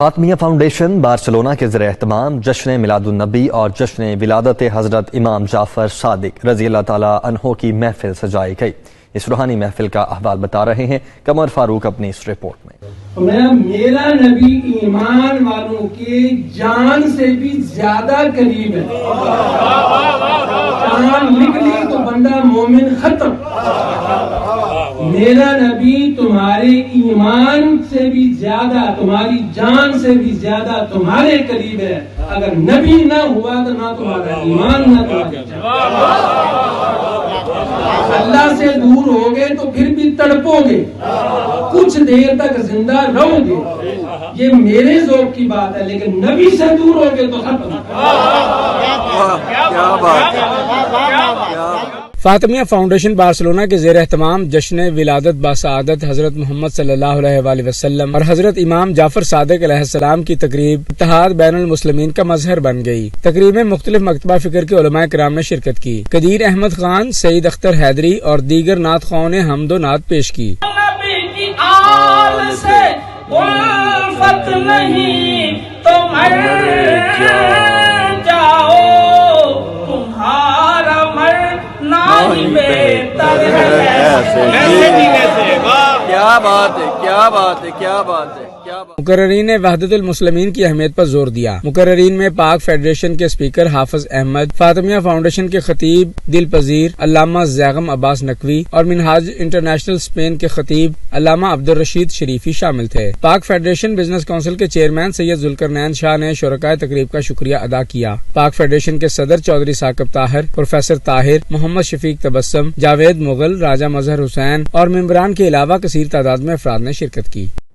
فاطمیہ foundation Barcelona کے زیر اہتمام جشن میلاد النبی اور جشن ولادت حضرت امام جعفر صادق رضی اللہ تعالیٰ عنہ کی محفل سجائی گئی۔ اس روحانی محفل کا احوال بتا رہے ہیں قمر فاروق اپنی اس رپورٹ میں۔ میرا نبی ایمان والوں کے جان سے بھی زیادہ قریب ہے۔ جان نکلی تو بندہ مومن ختم۔ میرا نبی تمہارے ایمان سے بھی زیادہ، تمہاری جان سے بھی زیادہ تمہارے قریب ہے۔ اگر نبی نہ ہوا تو نہ تمہارا ایمان نہ تمہاری جان۔ اللہ سے دور ہوگے تو پھر بھی تڑپو گے، کچھ دیر تک زندہ رہو گے، یہ میرے ذوق کی بات ہے، لیکن نبی سے دور ہوگے تو ختم۔ کیا بات ہے۔ فاطمیہ فاؤنڈیشن بارسلونا کے زیر اہتمام جشن ولادت باسعادت حضرت محمد صلی اللہ علیہ وآلہ وسلم اور حضرت امام جعفر صادق علیہ السلام کی تقریب اتحاد بین المسلمین کا مظہر بن گئی۔ تقریب میں مختلف مکتبہ فکر کے علماء کرام نے شرکت کی۔ قدیر احمد خان، سعید اختر حیدری اور دیگر نعت خواہوں نے حمد و نعت پیش کی۔ کیا بات ہے، کیا بات ہے، کیا بات ہے۔ مقررین نے وحدت المسلمین کی اہمیت پر زور دیا۔ مقررین میں پاک فیڈریشن کے اسپیکر حافظ احمد، فاطمیہ فاؤنڈیشن کے خطیب دل پذیر علامہ زیغم عباس نقوی اور منہاج انٹرنیشنل اسپین کے خطیب علامہ عبدالرشید شریفی شامل تھے۔ پاک فیڈریشن بزنس کونسل کے چیئرمین سید ذوالقرنین شاہ نے شرکائے تقریب کا شکریہ ادا کیا۔ پاک فیڈریشن کے صدر چودھری ثاقب طاہر، پروفیسر طاہر، محمد شفیق تبسم، جاوید مغل، راجہ مظہر حسین اور ممبران کے علاوہ کثیر تعداد میں افراد نے شرکت کی۔